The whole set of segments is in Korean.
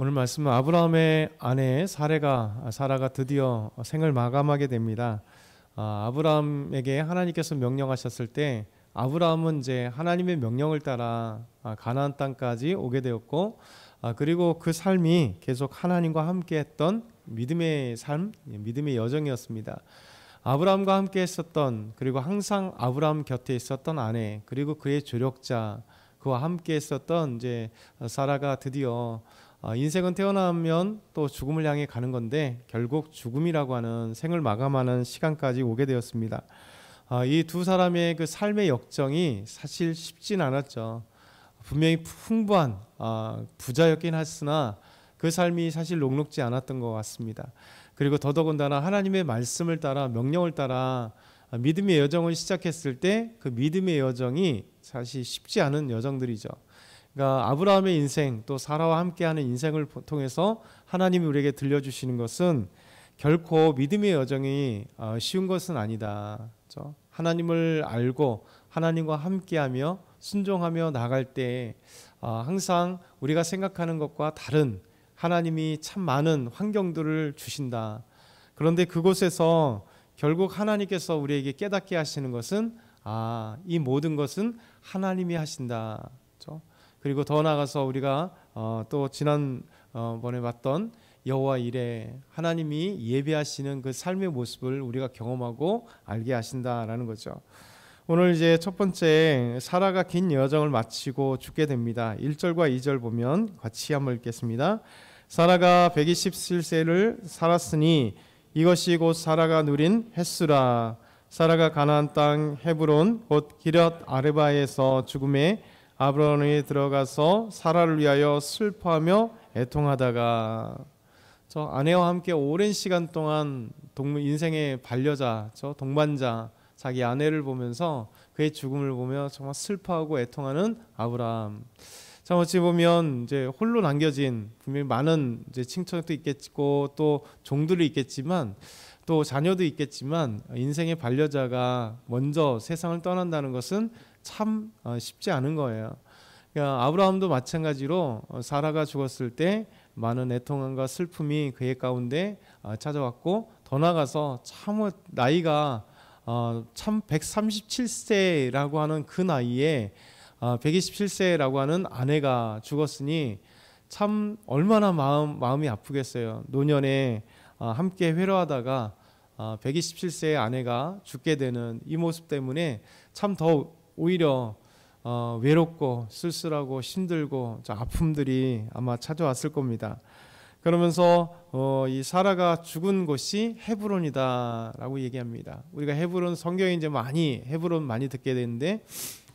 오늘 말씀은 아브라함의 아내 사라가 드디어 생을 마감하게 됩니다. 아브라함에게 하나님께서 명령하셨을 때 아브라함은 이제 하나님의 명령을 따라 가나안 땅까지 오게 되었고, 그리고 그 삶이 계속 하나님과 함께했던 믿음의 삶, 믿음의 여정이었습니다. 아브라함과 함께 했었던, 그리고 항상 아브라함 곁에 있었던 아내, 그리고 그의 조력자, 그와 함께 했었던 이제 사라가 드디어 인생은 태어나면 또 죽음을 향해 가는 건데 결국 죽음이라고 하는 생을 마감하는 시간까지 오게 되었습니다. 이 두 사람의 그 삶의 역정이 사실 쉽진 않았죠. 분명히 풍부한 부자였긴 했으나 그 삶이 사실 녹록지 않았던 것 같습니다. 그리고 더더군다나 하나님의 말씀을 따라, 명령을 따라 믿음의 여정을 시작했을 때 그 믿음의 여정이 사실 쉽지 않은 여정들이죠. 그러니까 아브라함의 인생, 또 사라와 함께하는 인생을 통해서 하나님이 우리에게 들려주시는 것은 결코 믿음의 여정이 쉬운 것은 아니다. 그렇죠? 하나님을 알고 하나님과 함께하며 순종하며 나갈 때 항상 우리가 생각하는 것과 다른 하나님이 참 많은 환경들을 주신다. 그런데 그곳에서 결국 하나님께서 우리에게 깨닫게 하시는 것은 이 모든 것은 하나님이 하신다. 그렇죠? 그리고 더 나아가서 우리가 또 지난번에 봤던 여호와 이레, 하나님이 예배하시는 그 삶의 모습을 우리가 경험하고 알게 하신다라는 거죠. 오늘 이제 첫 번째, 사라가 긴 여정을 마치고 죽게 됩니다. 1절과 2절 보면 같이 한번 읽겠습니다. 사라가 127세를 살았으니 이것이 곧 사라가 누린 햇수라. 사라가 가나안 땅 헤브론 곧 기럇 아르바에서 죽음에 아브라함에 들어가서 사라를 위하여 슬퍼하며 애통하다가, 저 아내와 함께 오랜 시간 동안 인생의 반려자, 저 동반자, 자기 아내를 보면서 그의 죽음을 보며 정말 슬퍼하고 애통하는 아브라함. 자, 어찌 보면 이제 홀로 남겨진, 분명히 많은 이제 친척도 있겠고 또 종들이 있겠지만 또 자녀도 있겠지만 인생의 반려자가 먼저 세상을 떠난다는 것은 참 쉽지 않은 거예요. 그러니까 아브라함도 마찬가지로 사라가 죽었을 때 많은 애통함과 슬픔이 그의 가운데 찾아왔고, 더 나아가서 참 나이가 참 137세라고 하는 그 나이에 127세라고 하는 아내가 죽었으니 참 얼마나 마음이 아프겠어요. 노년에 함께 회로하다가 127세의 아내가 죽게 되는 이 모습 때문에 참 더 오히려 외롭고 쓸쓸하고 힘들고 아픔들이 아마 찾아왔을 겁니다. 그러면서 이 사라가 죽은 곳이 헤브론이다라고 얘기합니다. 우리가 헤브론, 성경에 이제 헤브론 많이 듣게 되는데,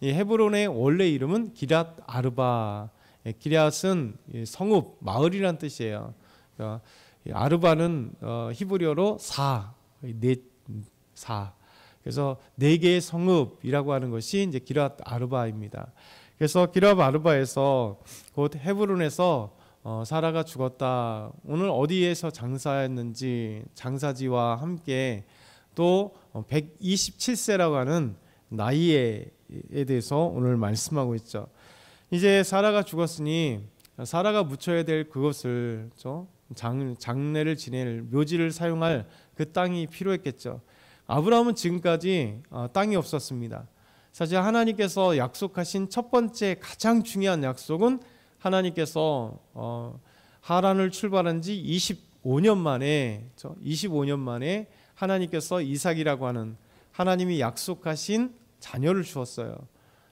이 헤브론의 원래 이름은 기럇 아르바. 기럇은 성읍, 마을이란 뜻이에요. 그러니까 아르바는 히브리어로 사. 그래서 네 개의 성읍이라고 하는 것이 이제 기럇 아르바입니다. 그래서 기럇 아르바에서 곧 헤브론에서 사라가 죽었다. 오늘 어디에서 장사했는지, 장사지와 함께 또 127세라고 하는 나이에 대해서 오늘 말씀하고 있죠. 이제 사라가 죽었으니 사라가 묻혀야 될 그것을, 장례를 지낼 묘지를 사용할 그 땅이 필요했겠죠. 아브라함은 지금까지 땅이 없었습니다. 사실 하나님께서 약속하신 첫 번째 가장 중요한 약속은 하나님께서 하란을 출발한 지 25년 만에 하나님께서 이삭이라고 하는 하나님이 약속하신 자녀를 주었어요.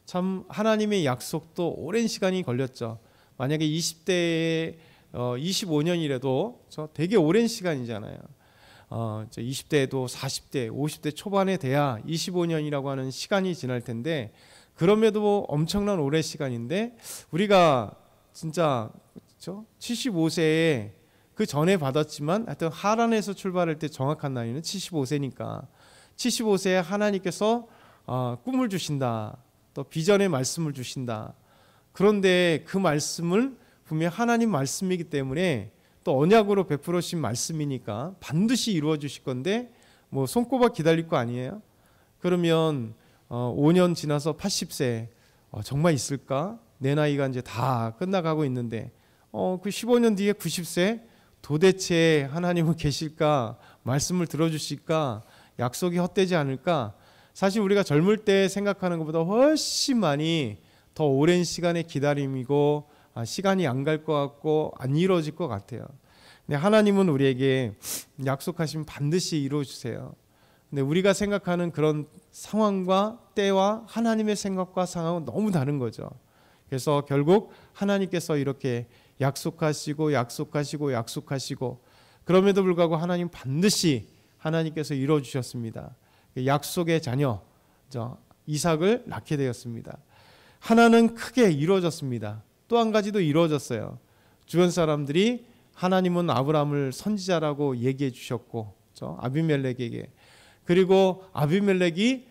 참 하나님의 약속도 오랜 시간이 걸렸죠. 만약에 20대에 25년이라도 되게 오랜 시간이잖아요. 20대에도 40대, 50대 초반에 돼야 25년이라고 하는 시간이 지날 텐데, 그럼에도 엄청난 오랜 시간인데 우리가 진짜 75세에 그 전에 받았지만 하여튼 하란에서 출발할 때 정확한 나이는 75세니까 75세에 하나님께서 꿈을 주신다. 또 비전의 말씀을 주신다. 그런데 그 말씀을 분명히 하나님 말씀이기 때문에 또 언약으로 베풀어 주신 말씀이니까 반드시 이루어 주실 건데 뭐 손꼽아 기다릴 거 아니에요? 그러면 5년 지나서 80세 정말 있을까? 내 나이가 이제 다 끝나가고 있는데 그 15년 뒤에 90세 도대체 하나님은 계실까? 말씀을 들어주실까? 약속이 헛되지 않을까? 사실 우리가 젊을 때 생각하는 것보다 훨씬 많이 더 오랜 시간의 기다림이고 시간이 안 갈 것 같고 안 이루어질 것 같아요. 근데 하나님은 우리에게 약속하시면 반드시 이루어 주세요. 근데 우리가 생각하는 그런 상황과 때와 하나님의 생각과 상황은 너무 다른 거죠. 그래서 결국 하나님께서 이렇게 약속하시고 그럼에도 불구하고 하나님 반드시 하나님께서 이루어 주셨습니다. 약속의 자녀 이삭을 낳게 되었습니다. 하나는 크게 이루어졌습니다. 또 한 가지도 이루어졌어요. 주변 사람들이 하나님은 아브라함을 선지자라고 얘기해 주셨고 아비멜렉에게, 그리고 아비멜렉이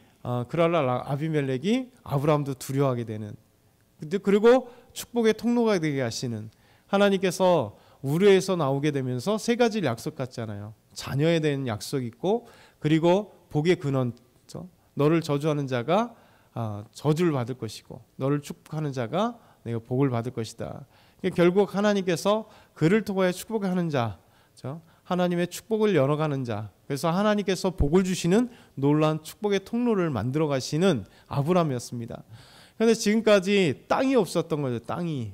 아브라함도 두려워하게 되는, 그리고 축복의 통로가 되게 하시는 하나님께서 우르에서 나오게 되면서 세 가지를 약속했잖아요. 자녀에 대한 약속이 있고, 그리고 복의 근원, 너를 저주하는 자가 저주를 받을 것이고 너를 축복하는 자가 내가 복을 받을 것이다. 결국 하나님께서 그를 통하여 축복하는 자, 하나님의 축복을 열어가는 자, 그래서 하나님께서 복을 주시는 놀라운 축복의 통로를 만들어 가시는 아브라함이었습니다. 그런데 지금까지 땅이 없었던 거죠. 땅이.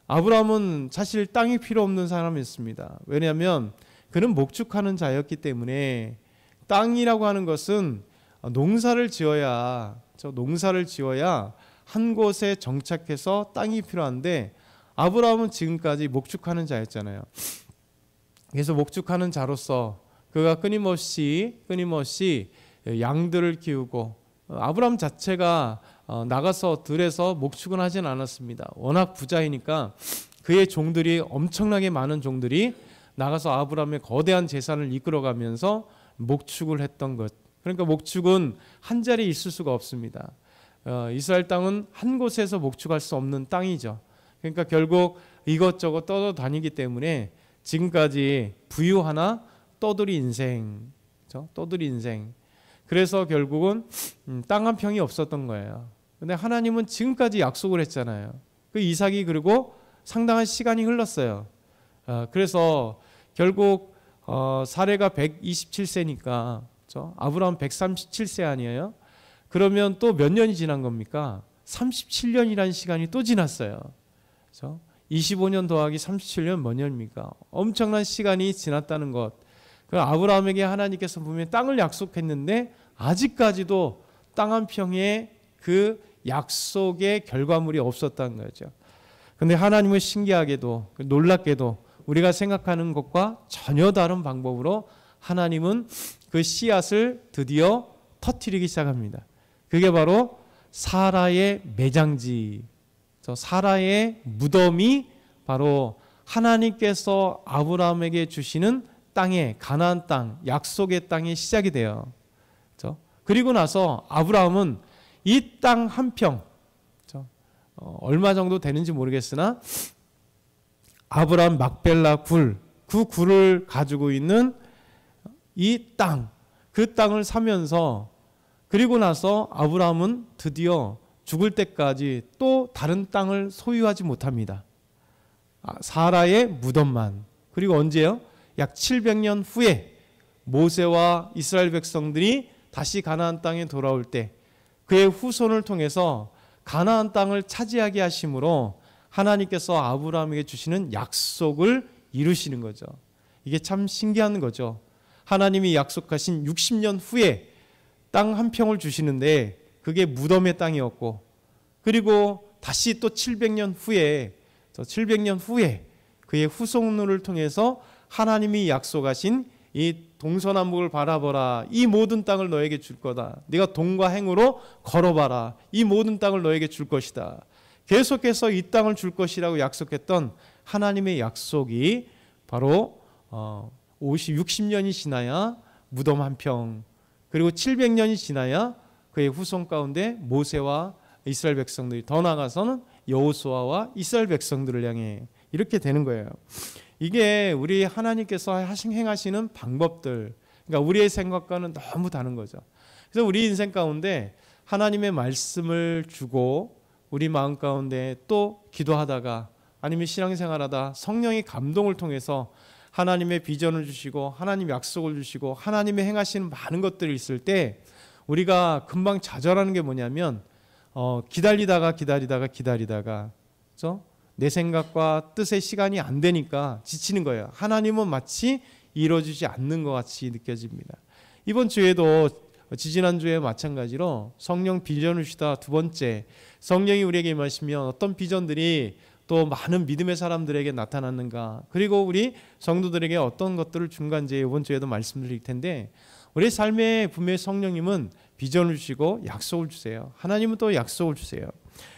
아브라함은 사실 땅이 필요 없는 사람이었습니다. 왜냐하면 그는 목축하는 자였기 때문에. 땅이라고 하는 것은 농사를 지어야 한 곳에 정착해서 땅이 필요한데, 아브라함은 지금까지 목축하는 자였잖아요. 그래서 목축하는 자로서 그가 끊임없이 양들을 키우고, 아브라함 자체가 나가서 들에서 목축은 하진 않았습니다. 워낙 부자이니까 그의 종들이, 엄청나게 많은 종들이 나가서 아브라함의 거대한 재산을 이끌어가면서 목축을 했던 것. 그러니까 목축은 한 자리에 있을 수가 없습니다. 이스라엘 땅은 한 곳에서 목축할 수 없는 땅이죠. 그러니까 결국 이것저것 떠다니기 때문에 지금까지 부유하나 떠돌이 인생, 떠돌이 인생. 그래서 결국은 땅 한 평이 없었던 거예요. 근데 하나님은 지금까지 약속을 했잖아요. 그 이삭이, 그리고 상당한 시간이 흘렀어요. 그래서 결국 사레가 127세니까 아브라함 137세 아니에요? 그러면 또 몇 년이 지난 겁니까? 37년이라는 시간이 또 지났어요. 25년 더하기 37년 몇 년입니까? 엄청난 시간이 지났다는 것. 아브라함에게 하나님께서 분명히 땅을 약속했는데 아직까지도 땅 한 평에 그 약속의 결과물이 없었다는 거죠. 그런데 하나님은 신기하게도, 놀랍게도 우리가 생각하는 것과 전혀 다른 방법으로 하나님은 그 씨앗을 드디어 터뜨리기 시작합니다. 그게 바로 사라의 매장지, 사라의 무덤이 바로 하나님께서 아브라함에게 주시는 땅의, 가나안 땅, 약속의 땅의 시작이 돼요. 그리고 나서 아브라함은 이 땅 한 평, 얼마 정도 되는지 모르겠으나 아브라함 막벨라 굴, 그 굴을 가지고 있는 이 땅, 그 땅을 사면서, 그리고 나서 아브라함은 드디어 죽을 때까지 또 다른 땅을 소유하지 못합니다. 사라의 무덤만. 그리고 언제요? 약 700년 후에 모세와 이스라엘 백성들이 다시 가나안 땅에 돌아올 때 그의 후손을 통해서 가나안 땅을 차지하게 하심으로 하나님께서 아브라함에게 주시는 약속을 이루시는 거죠. 이게 참 신기한 거죠. 하나님이 약속하신 60년 후에 땅 한 평을 주시는데 그게 무덤의 땅이었고, 그리고 다시 또 700년 후에 그의 후손을 통해서 하나님이 약속하신 이 동서남북을 바라보라, 이 모든 땅을 너에게 줄 거다. 네가 돈과 행으로 걸어봐라, 이 모든 땅을 너에게 줄 것이다. 계속해서 이 땅을 줄 것이라고 약속했던 하나님의 약속이 바로 60년이 지나야 무덤 한 평, 그리고 700년이 지나야 그의 후손 가운데 모세와 이스라엘 백성들이, 더 나아가서는 여호수아와 이스라엘 백성들을 향해 이렇게 되는 거예요. 이게 우리 하나님께서 행하시는 방법들, 그러니까 우리의 생각과는 너무 다른 거죠. 그래서 우리 인생 가운데 하나님의 말씀을 주고 우리 마음 가운데 또 기도하다가 아니면 신앙생활하다 성령의 감동을 통해서 하나님의 비전을 주시고 하나님의 약속을 주시고 하나님의 행하시는 많은 것들이 있을 때 우리가 금방 좌절하는 게 뭐냐면 기다리다가 그렇죠? 내 생각과 뜻의 시간이 안 되니까 지치는 거예요. 하나님은 마치 이루어지지 않는 것 같이 느껴집니다. 이번 주에도 지지난주에 마찬가지로 성령 비전을 주시다 두 번째, 성령이 우리에게 임하시면 어떤 비전들이 또 많은 믿음의 사람들에게 나타났는가, 그리고 우리 성도들에게 어떤 것들을 중간지에 이번 주에도 말씀드릴 텐데, 우리 삶에 분명히 성령님은 비전을 주시고 약속을 주세요. 하나님은 또 약속을 주세요.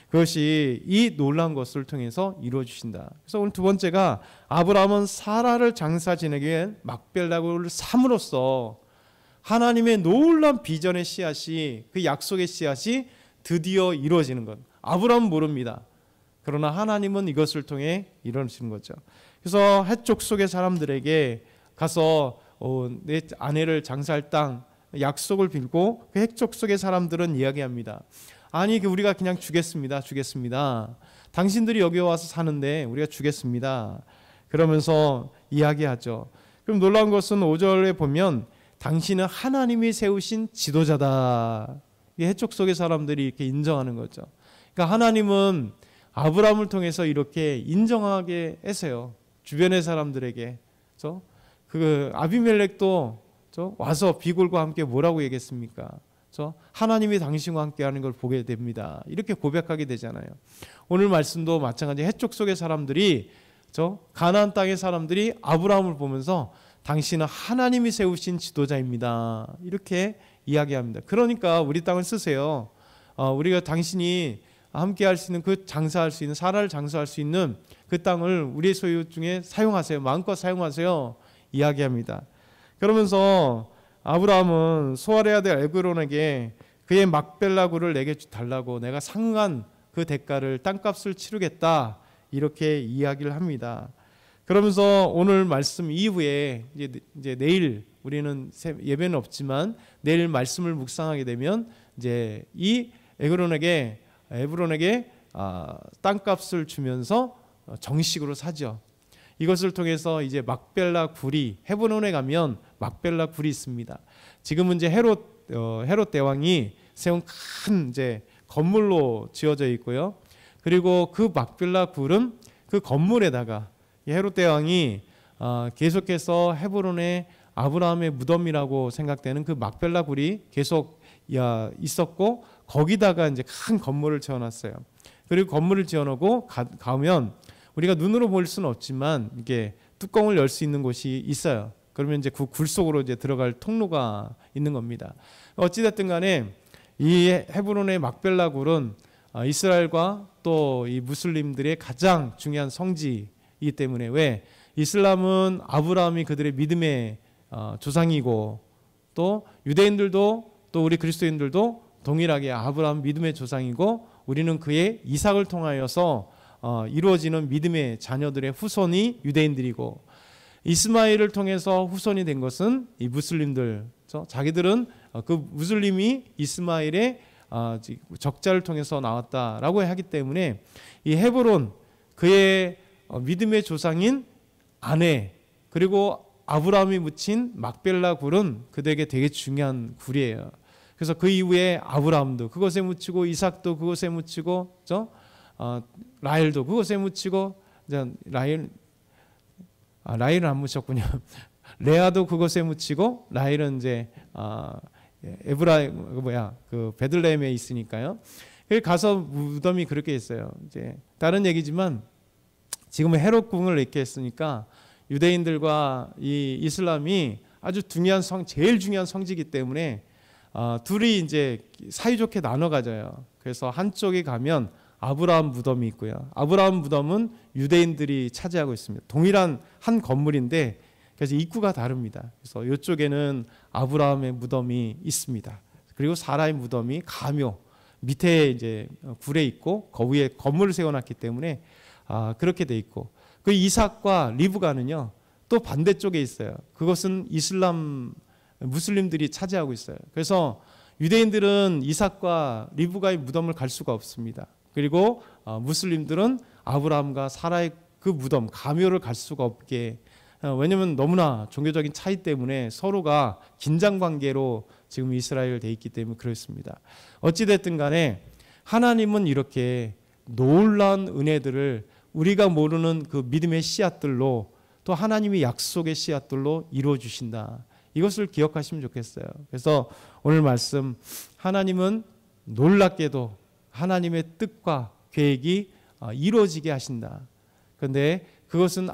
그것이 이 놀라운 것을 통해서 이루어 주신다. 그래서 오늘 두 번째가 아브라함은 사라를 장사 지내기 위해 막벨라고를 삼으로써 하나님의 놀라운 비전의 씨앗이, 그 약속의 씨앗이 드디어 이루어지는 것. 아브라함은 모릅니다. 그러나 하나님은 이것을 통해 이루어지는 거죠. 그래서 해쪽 속의 사람들에게 가서 내 아내를 장사할 땅 약속을 빌고 그 해쪽 속의 사람들은 이야기합니다. 아니 우리가 그냥 주겠습니다. 당신들이 여기 와서 사는데 우리가 주겠습니다. 그러면서 이야기하죠. 그럼 놀라운 것은 5절에 보면 당신은 하나님이 세우신 지도자다. 이 해쪽 속의 사람들이 이렇게 인정하는 거죠. 그러니까 하나님은 아브라함을 통해서 이렇게 인정하게 했어요. 주변의 사람들에게. 그렇죠? 그 아비멜렉도 와서 비골과 함께 뭐라고 얘기했습니까? 하나님이 당신과 함께하는 걸 보게 됩니다. 이렇게 고백하게 되잖아요. 오늘 말씀도 마찬가지. 해쪽 속의 사람들이, 가나안 땅의 사람들이 아브라함을 보면서 당신은 하나님이 세우신 지도자입니다. 이렇게 이야기합니다. 그러니까 우리 땅을 쓰세요. 우리가 당신이 함께 할 수 있는 그 장사할 수 있는, 사라를 장사할 수 있는 그 땅을 우리의 소유 중에 사용하세요. 마음껏 사용하세요. 이야기합니다. 그러면서 아브라함은 소알해야 될 에그론에게 그의 막벨라굴을 내게 달라고, 내가 상응한 그 대가를, 땅값을 치르겠다, 이렇게 이야기를 합니다. 그러면서 오늘 말씀 이후에 이제 내일, 우리는 예배는 없지만 내일 말씀을 묵상하게 되면 이제 이 에브론에게 땅값을 주면서 정식으로 사죠. 이것을 통해서 이제 막벨라 굴이, 헤브론에 가면 막벨라 굴이 있습니다. 지금은 이제 헤롯 대왕이 세운 큰 이제 건물로 지어져 있고요. 그리고 그 막벨라 굴은 그 건물에다가 헤롯 대왕이 계속해서 헤브론의 아브라함의 무덤이라고 생각되는 그 막벨라 굴이 계속 있었고, 거기다가 이제 큰 건물을 지어놨어요. 그리고 건물을 지어놓고 가면 우리가 눈으로 볼 수는 없지만 이게 뚜껑을 열 수 있는 곳이 있어요. 그러면 이제 그 굴 속으로 이제 들어갈 통로가 있는 겁니다. 어찌됐든 간에 이 헤브론의 막벨라 굴은 이스라엘과 또 이 무슬림들의 가장 중요한 성지이기 때문에, 왜 이슬람은 아브라함이 그들의 믿음의 조상이고, 또 유대인들도, 또 우리 그리스도인들도 동일하게 아브라함 믿음의 조상이고, 우리는 그의 이삭을 통하여서 이루어지는 믿음의 자녀들의 후손이 유대인들이고, 이스마엘을 통해서 후손이 된 것은 이 무슬림들. 자기들은 그 무슬림이 이스마엘의 적자를 통해서 나왔다라고 하기 때문에 이 헤브론, 그의 믿음의 조상인 아내, 그리고 아브라함이 묻힌 막벨라 굴은 그들에게 되게 중요한 굴이에요. 그래서 그 이후에 아브라함도 그것에 묻히고, 이삭도 그것에 묻히고, 라헬도 그것에 묻히고, 라헬은 안 묻혔군요. 레아도 그것에 묻히고, 라헬은 이제 그 베들레헴에 있으니까요. 거기 가서 무덤이 그렇게 있어요. 이제 다른 얘기지만 지금은 헤롯 궁을 이렇게 했으니까 유대인들과 이 이슬람이 아주 중요한 제일 중요한 성지이기 때문에 둘이 이제 사이좋게 나눠 가져요. 그래서 한쪽에 가면 아브라함 무덤이 있고요. 아브라함 무덤은 유대인들이 차지하고 있습니다. 동일한 한 건물인데 그래서 입구가 다릅니다. 그래서 이쪽에는 아브라함의 무덤이 있습니다. 그리고 사라의 무덤이 가묘 밑에 이제 굴에 있고, 그 위에 건물을 세워놨기 때문에 그렇게 돼 있고, 그 이삭과 리브가는요 또 반대쪽에 있어요. 그것은 이슬람 무슬림들이 차지하고 있어요. 그래서 유대인들은 이삭과 리브가의 무덤을 갈 수가 없습니다. 그리고 무슬림들은 아브라함과 사라의 그 무덤 가묘를 갈 수가 없게, 왜냐하면 너무나 종교적인 차이 때문에 서로가 긴장 관계로 지금 이스라엘 돼 있기 때문에 그렇습니다. 어찌됐든 간에 하나님은 이렇게 놀라운 은혜들을 우리가 모르는 그 믿음의 씨앗들로, 또 하나님의 약속의 씨앗들로 이루어 주신다. 이것을 기억하시면 좋겠어요. 그래서 오늘 말씀, 하나님은 놀랍게도 하나님의 뜻과 계획이 이루어지게 하신다. 그런데 그것은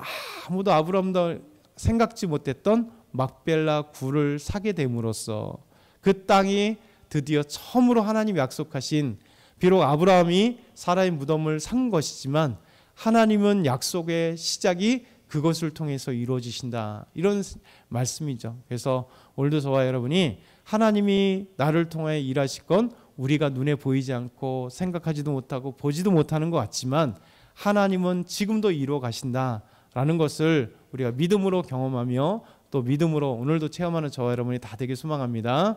아무도 아브라함도 생각지 못했던 막벨라 굴을 사게 됨으로써 그 땅이 드디어 처음으로 하나님이 약속하신, 비록 아브라함이 사라의 무덤을 산 것이지만 하나님은 약속의 시작이 그것을 통해서 이루어지신다. 이런 말씀이죠. 그래서 오늘도 저와 여러분이 하나님이 나를 통해 일하실 건 우리가 눈에 보이지 않고 생각하지도 못하고 보지도 못하는 것 같지만 하나님은 지금도 이루어 가신다라는 것을 우리가 믿음으로 경험하며 또 믿음으로 오늘도 체험하는 저와 여러분이 다 되길 소망합니다.